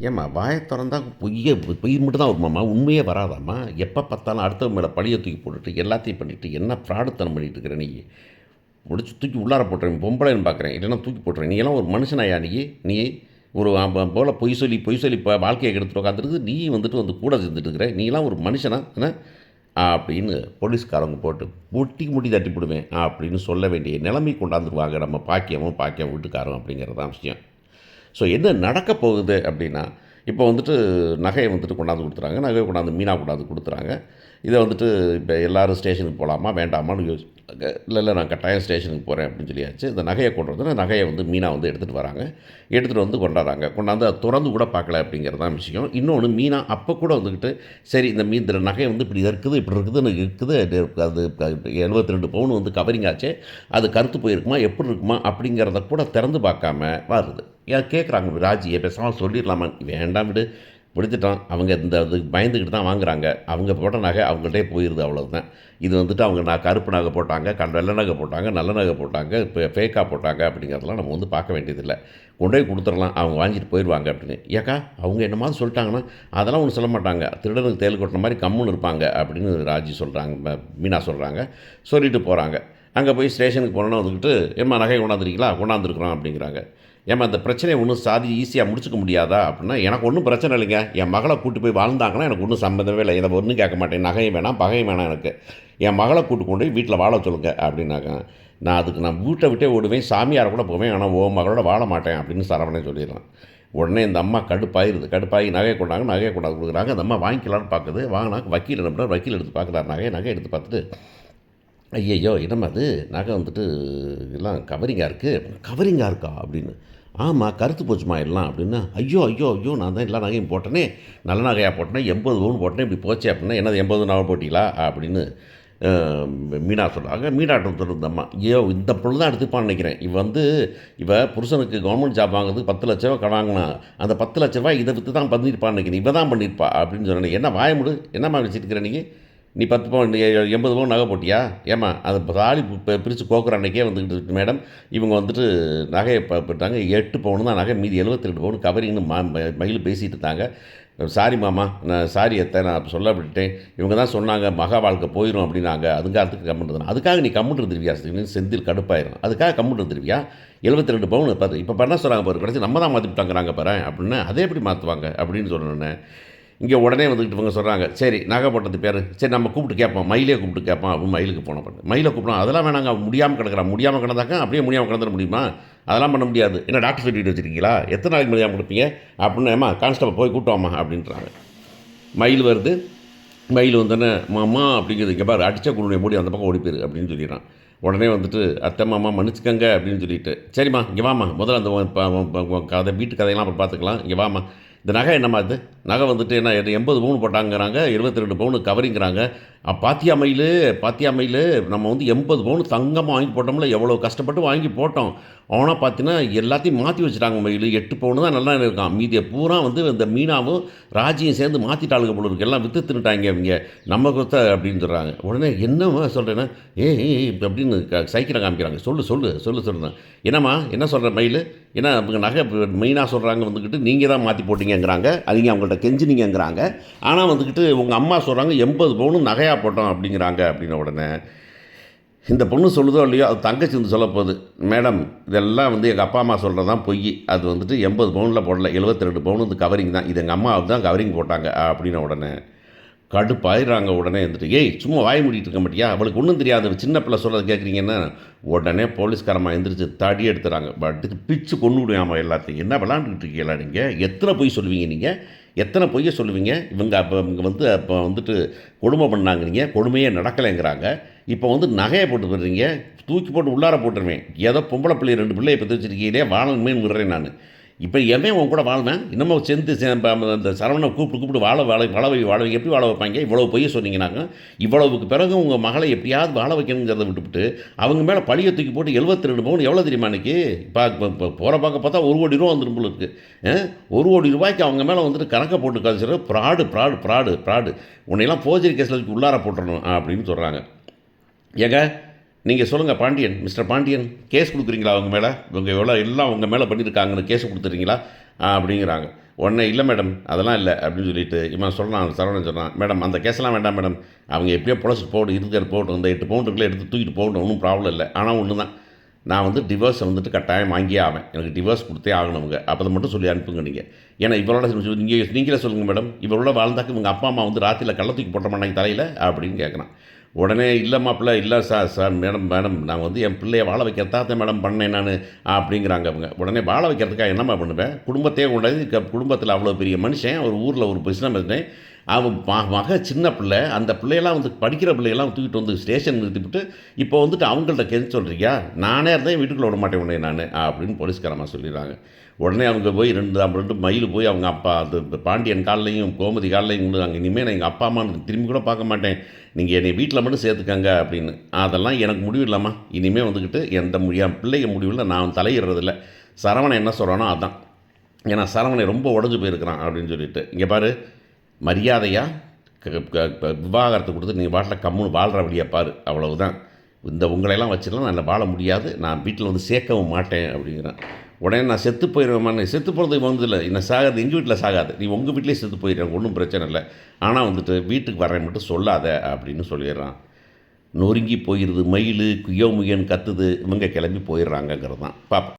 ஏம்மா வாயை திறந்தா பொய் மட்டும் தான் வருமாம்மா, உண்மையே வராதாம்மா? எப்போ பார்த்தாலும் அடுத்தவங்க மேலே பழிய தூக்கி போட்டுட்டு எல்லாத்தையும் பண்ணிட்டு என்ன ஃப்ராடுத்தனம் பண்ணிட்டு இருக்கிற நீ? முடிச்சு தூக்கி உள்ளார போட்டுறேன், பொம்பளைன்னு பார்க்குறேன், இல்லைன்னா தூக்கி போட்டுறேன். நீ எல்லாம் ஒரு மனுஷனாயா நீ? நீ ஒரு போல் பொய் சொல்லி இப்போ வாழ்க்கையை கெடுத்துட்டு உட்காந்துருக்கு, நீ வந்து கூட சேர்ந்துட்டு இருக்கிற. நீலாம் ஒரு மனுஷனா என்ன அப்படின்னு போலீஸ்காரங்க போட்டு முட்டி தட்டி போடுவேன் அப்படின்னு சொல்ல வேண்டிய நிலைமை கொண்டாந்துருவாங்க நம்ம பாக்கியம் வீட்டுக்காரன் அப்படிங்கிறது தான் விஷயம். ஸோ என்ன நடக்க போகுது அப்படின்னா, இப்போ வந்துட்டு நகையை வந்துட்டு கொண்டாந்து கொடுத்துறாங்க. நகையை கொண்டாந்து மீனா கொண்டாந்து கொடுத்துறாங்க. இதை வந்துட்டு இப்போ எல்லோரும் ஸ்டேஷனுக்கு போகலாமா வேண்டாமான்னு இல்லை நான் கட்டாயம் ஸ்டேஷனுக்கு போகிறேன் அப்படின்னு சொல்லியாச்சு. இந்த நகையை கொண்டு வந்து நகையை வந்து மீனா வந்து எடுத்துகிட்டு வராங்க. எடுத்துகிட்டு வந்து கொண்டாடுறாங்க. கொண்டாந்து அதை திறந்து கூட பார்க்கல அப்படிங்கிறது தான் விஷயம். இன்னொன்று மீனா அப்போ கூட வந்துக்கிட்டு சரி இந்த நகை வந்து இப்படி இருக்குது அது 72 பவுன் வந்து கவரிங் ஆச்சே, அது கருத்து போயிருக்குமா எப்படி இருக்குமா அப்படிங்கிறத கூட திறந்து பார்க்காம வருது. கேட்குறாங்க ராஜியை பேசாமல் சொல்லிடலாமா? வேண்டாம் விடு, பிடிச்சிட்டான். அவங்க இதுக்கு பயந்துக்கிட்டு தான் வாங்குறாங்க. அவங்க போட்ட நகை அவங்கள்ட்டே போயிடுது, அவ்வளோதான். இது வந்துட்டு அவங்க கருப்பு நகை போட்டாங்க, வெள்ளை நகை போட்டாங்க, நல்ல நகை போட்டாங்க, இப்போ ஃபேக்காக போட்டாங்க அப்படிங்கிறதெல்லாம் நம்ம வந்து பார்க்க வேண்டியதில்லை. கொண்டு போய் கொடுத்துடலாம், அவங்க வாங்கிட்டு போயிடுவாங்க அப்படின்னு. ஏக்கா அவங்க என்னமாதிரி சொல்லிட்டாங்கன்னா அதெல்லாம் ஒன்றும் சொல்ல மாட்டாங்க, திருடனுக்கு தேல் கொட்டின மாதிரி கம்முன்னு இருப்பாங்க அப்படின்னு ராஜி சொல்கிறாங்க, மீனா சொல்கிறாங்க. சொல்லிட்டு போகிறாங்க. அங்கே போய் ஸ்டேஷனுக்கு போனோன்னா வந்துக்கிட்டு ஏம்மா நகை கொண்டாந்துருக்கீங்களா? கொண்டாந்துருக்குறோம் அப்படிங்கிறாங்க. ஏம்மா இந்த பிரச்சனையை ஒன்றும் ஈஸியாக முடிச்சுக்க முடியாதா அப்படின்னா, எனக்கு ஒன்றும் பிரச்சனை இல்லைங்க, என் மகளை கூட்டி போய் வாழ்ந்தாங்கன்னா எனக்கு ஒன்றும் சம்மந்தமே இல்லை, இதை ஒன்றும் கேட்க மாட்டேன், நகையும் வேணாம் பகையும் வேணாம், எனக்கு என் மகளை கூட்டு கொண்டு போய் வீட்டில் வாழ சொல்லுங்க அப்படின்னாக்க, நான் வீட்டை விட்டே ஓடுவேன், சாமியாரை கூட போவேன், ஆனால் ஓ மகளோட வாழ மாட்டேன் அப்படின்னு சரவணே சொல்லிடுறான். உடனே இந்த அம்மா கடுப்பாகி நகையை கொண்டாந்து கொடுக்குறாங்க. அந்த அம்மா வாங்கிக்கலான்னு பார்க்குது. வாங்கினா வக்கீல் நம்புறார், வக்கீல் எடுத்து பார்க்குறாரு, நகை எடுத்து பார்த்துட்டு ஐயையோ என்னம்மா அது நகை வந்துட்டு எல்லாம் கவரிங்காக இருக்கா அப்படின்னு. ஆமாம் கருத்து போச்சுமா எல்லாம் அப்படின்னா, ஐயோ நான் தான் எல்லா நகையும் போட்டேனே, நல்ல நகையாக போட்டேனே, 80 பவுன் போட்டேனே, இப்படி போச்சே அப்படின்னா, என்னது 80 நகை போட்டிங்களா அப்படின்னு மீனா சொல்கிறாங்க. மீனாட்டம் சொல்லிருந்தம்மா, ஐயோ இந்த பொருள் தான் எடுத்துப்பான்னு நினைக்கிறேன். இவ புருஷனுக்கு கவர்மெண்ட் ஜாப் வாங்குறதுக்கு 10 லட்ச ரூபா வாங்கினா, அந்த 10 லட்ச ரூபா இதை விற்று தான் பண்ணியிருப்பான்னு நினைக்கிறேன், இவ தான் பண்ணியிருப்பா அப்படின்னு சொன்னேன். என்ன வாய என்னம்மா வச்சுருக்கிற நீ 10 பவுன் 80 பவுன் நகை போட்டியா? ஏம்மா அது தாலி பிரித்து கோக்குற அன்றைக்கே வந்துக்கிட்டு இருக்கு மேடம், இவங்க வந்துட்டு நகையை போட்டாங்க 8 பவுன் தான் நகை, மீதி 72 பவுன் கவரிங்னு மயில் பேசிகிட்டு இருந்தாங்க. சாரி மாமா, நான் சாரி அத்தை, நான் சொல்ல விட்டுட்டேன், இவங்க தான் சொன்னாங்க மகா வாழ்க்கை போயிடும் அப்படின்னாங்க, அதுக்காக கம்முன்னு அதுக்காக நீ கம்முன்னு இருந்துருவியா? செந்தில் கடுப்பாயிரும், அதுக்காக கம்முன்னு இருந்துருவியா? 72 பவுன் பார்த்து இப்போ பண்ண சொல்கிறாங்க பாரு, கடைசி நம்ம தான் மாற்றிவிட்டாங்கிறாங்க பாரு அப்படின்னு. அதே எப்படி மாற்றுவாங்க அப்படின்னு சொன்னோன்னே இங்கே உடனே வந்துக்கிட்டு இவங்க சொல்கிறாங்க, சரி நகை போட்டது பேர், சரி நம்ம கூப்பிட்டு கேட்போம், மயிலே கூப்பிட்டு கேட்போம் அப்படின்னு மயிலுக்கு போன பண்ணு. மயிலை கூப்பிடலாம், அதெல்லாம் வேணாங்க, முடியாமல் கிடக்கிறான், முடியாமல் கிடந்தாக்கா அப்படியே முடியாமல் கிடந்துட முடியுமா? அதெல்லாம் பண்ண முடியாது. என்ன டாக்டர் சொல்லிட்டு வச்சுருக்கீங்களா? எத்தனை நாளைக்கு முடியாமல் கொடுப்பீங்க அப்படின்னு. ஏமா கான்ஸ்டபிள் போய் கூட்டுவாமா அப்படின்றாங்க. மயில் வருது. மயில் வந்தோடனே மாமா அப்படிங்கிறது, இங்கே பாரு அடித்த குழுடைய மூடி அந்த பக்கம் ஓடி போயிரு அப்படின்னு சொல்லிடுறான். உடனே வந்துட்டு அத்தை மாமா மன்னிச்சுக்கங்க அப்படின்னு சொல்லிட்டு, சரிம்மா இங்கே வாமா, முதல்ல அந்த கதை வீட்டு கதையெல்லாம் அப்புறம் பார்த்துக்கலாம், இங்கே வாமா, இந்த நகை என்னம்மா இது? நகை வந்துட்டு என்ன 80 பவுன் போட்டாங்கிறாங்க, 72 பவுனு கவரிங்கிறாங்க. பாத்தியா மயில், நம்ம வந்து 80 பவுன் தங்கமாக வாங்கி போட்டோம்ல, எவ்வளோ கஷ்டப்பட்டு வாங்கி போட்டோம். ஆனால் பார்த்தீங்கன்னா எல்லாத்தையும் மாற்றி வச்சுட்டாங்க மயில். 8 பவுனு தான் நல்லா இருக்கான், மீதியை பூரா வந்து இந்த மீனாவும் ராஜியும் சேர்ந்து மாற்றிட்டாளுங்க போல இருக்கு, எல்லாம் விற்று தின்னுட்டாங்க அவங்க, நம்ம கொடுத்த அப்படின்னு சொல்கிறாங்க. உடனே என்னம்மா சொல்கிறேன்னா, அப்படின்னு சைக்கிளை காமிக்கிறாங்க. சொல்லுதான், என்னம்மா என்ன சொல்கிற மயில், ஏன்னா அவங்க நகை மெயினாக சொல்கிறாங்க வந்துக்கிட்டு நீங்கள் தான் மாற்றி போட்டிங்கங்கிறாங்க, அவங்க அவங்கள்ட்ட கெஞ்சினீங்கிறாங்க. ஆனால் வந்துக்கிட்டு உங்கள் அம்மா சொல்கிறாங்க 80 பவுனும் நகையாக போட்டோம் அப்படிங்கிறாங்க. அப்படின்ன உடனே இந்த பொண்ணு சொல்லுதோ இல்லையோ, அது தங்கச்சி வந்து சொல்ல போகுது, மேடம் இதெல்லாம் வந்து எங்கள் அப்பா அம்மா சொல்கிறது தான் பொய், அது வந்துட்டு 80 பவுனில் போடல, 72 பவுன் வந்து கவரிங் தான், இது எங்கள் அம்மாவுக்கு தான் கவரிங் போட்டாங்க அப்படின்ன உடனே கடுப்பாயிடுறாங்க. உடனே வந்துட்டு சும்மா வாய் மூடிட்டு இருக்க மாட்டியா, அவளுக்கு ஒன்றும் தெரியாது, சின்ன பிள்ளை சொல்கிறது கேட்குறீங்கன்னா. உடனே போலீஸ்காரமாக எந்திரிச்சு தடி எடுத்துறாங்க. பட்டு பிச்சு கொண்டு விடுவாமா எல்லாத்தையும். என்ன விளாண்டுக்கிட்டு இருக்கீங்களா நீங்கள்? எத்தனை பொய் சொல்லுவீங்க நீங்கள்? எத்தனை பொய்யை சொல்லுவீங்க? அப்போ வந்துட்டு கொடுமை பண்ணாங்கிறீங்க, கொடுமையே நடக்கலைங்கிறாங்க. இப்போ வந்து நகையை போட்டு போடுறீங்க, தூக்கி போட்டு உள்ளார போட்டுருவேன். ஏதோ பொம்பளை பிள்ளை 2 பிள்ளையை பற்றி வச்சுருக்கீங்களே, வாழணுமேன்னு விடுறேன் நான். இப்போ எவன் உன் கூட வாழ்வேன்? இன்னமும் அந்த சரவணை கூப்பிட்டு வாழ எப்படி வாழ வைப்பாங்க? இவ்வளோ பொய்ய சொன்னீங்கன்னாக்க, இவ்வளவுக்கு பிறகு உங்கள் மகளை எப்படியாவது வாழ வைக்கணுங்கிறத விட்டுவிட்டு அவங்க மேலே பழியை தூக்கி போட்டு 72 பவுன் எவ்வளோ தெரியுமா இன்றைக்கி? இப்போ போகிற பார்க்க பார்த்தா 1 கோடி ரூபா வந்துடும் போல இருக்குது. 1 கோடி ரூபாய்க்கு அவங்க மேலே வந்துட்டு கணக்கை போட்டு கழிச்சிட ஃப்ராடு உன்னையெல்லாம் ஃபோர்ஜரி கேஸில் உள்ளார போட்டுடணும் அப்படின்னு சொல்கிறாங்க. ஏங்க நீங்கள் சொல்லுங்கள் பாண்டியன், மிஸ்டர் பாண்டியன், கேஸ் கொடுக்குறீங்களா அவங்க மேலே? இவங்க எல்லாம் உங்கள் மேலே பண்ணியிருக்காங்கன்னு கேஸ் கொடுத்துறீங்களா அப்படிங்கிறாங்க. உடனே இல்லை மேடம் அதெல்லாம் இல்லை அப்படின்னு சொல்லிட்டு இவன் சொல்கிறான், சரவணன் சொல்கிறான், மேடம் அந்த கேஸெல்லாம் வேண்டாம் மேடம், அவங்க எப்படியோ பொழைச்சிட்டு போகட்டும், இருக்கிற போகட்டும், இந்த 8 பவுண்டுக்குள்ளே எடுத்து தூக்கிட்டு போகட்டும், ஒன்றும் ப்ராப்ளம் இல்லை. ஆனால் ஒன்று தான், நான் வந்து டிவோர்ஸை வந்துட்டு கட்டாயம் வாங்கியே ஆவேன், எனக்கு டிவோர்ஸ் கொடுத்தே ஆகணுங்க, அப்போ மட்டும் சொல்லி அனுப்புங்க நீங்கள். ஏன்னா இவரோட நீங்களே சொல்லுங்கள் மேடம், இவரோட வாழ்ந்தாக்க இவங்க அப்பா அம்மா வந்து ராத்திரியில் கள்ள தூக்கி போட்ட மாட்டாங்க தலையில் அப்படின்னு கேட்குறான். உடனே இல்லை மாப்பிள்ள, இல்லை சார் மேடம் நான் வந்து என் பிள்ளைய வாழ வைக்கிறதான் மேடம் பண்ணேன் நான் அப்படிங்கிறாங்க அவங்க. உடனே வாழ வைக்கிறதுக்காக என்னம்மா பண்ணுவேன், குடும்பத்தையே கொண்டாந்து குடும்பத்தில் அவ்வளோ பெரிய மனுஷன், ஒரு ஊரில் ஒரு பிஸ்னஸ், அவன் மக சின்ன பிள்ளை, அந்த பிள்ளையெல்லாம் வந்து படிக்கிற பிள்ளையெல்லாம் தூக்கிட்டு வந்து ஸ்டேஷன் நிறுத்திவிட்டு இப்போ வந்துட்டு அவங்கள்ட்ட கெஞ்சி சொல்கிறியா, நானே இருந்தேன் வீட்டுக்குள்ளே விட மாட்டேன் உடனே நான் அப்படின்னு போலீஸ்காரமாக சொல்லிடுறாங்க. உடனே அவங்க போய் ரெண்டு மைல் போய் அவங்க அப்பா அந்த பாண்டியன் கால்லையும் கோமதி கால்லையும் கொண்டு அங்கே இனிமேல் நான் எங்கள் அப்பா அம்மா திரும்பி கூட பார்க்க மாட்டேன், நீங்கள் என்னை வீட்டில் மட்டும் சேர்த்துக்கங்க அப்படின்னு. அதெல்லாம் எனக்கு முடிவு இல்லாமல் இனிமேல் வந்துக்கிட்டு என் பிள்ளைங்க முடிவில் நான் தலையிடுறதில்ல. சரவணன் என்ன சொல்கிறானோ அதான். ஏன்னா சரவணன் ரொம்ப உடஞ்சி போயிருக்கிறான் அப்படின்னு சொல்லிட்டு, இங்கே பாரு மரியாதையாக விவாகரத்தை கொடுத்து நீ பாட்டில் கம்முன்னு வாழ்கிற வழியை பாரு, அவ்வளவுதான். இந்த உங்களையெல்லாம் வச்சுலாம் நான் வாழ முடியாது, நான் வீட்டில் வந்து சேர்க்கவும் மாட்டேன் அப்படிங்கிறேன். உடனே நான் செத்து போயிடுவேன், செத்து போகிறது வந்ததில்லை, என்ன சாகாது, எங்கள் வீட்டில் சாகாது, நீ உங்கள் வீட்டிலே செத்து போயிடுறேன், ஒன்றும் பிரச்சனை இல்லை, ஆனால் வந்துட்டு வீட்டுக்கு வரேன் மட்டும் சொல்லாத அப்படின்னு சொல்லிடுறான். நொறுங்கி போயிடுது மயில், குயோ முயன்னு கத்துது, இவங்க கிளம்பி போயிடுறாங்கங்கிறது தான். பார்ப்போம்.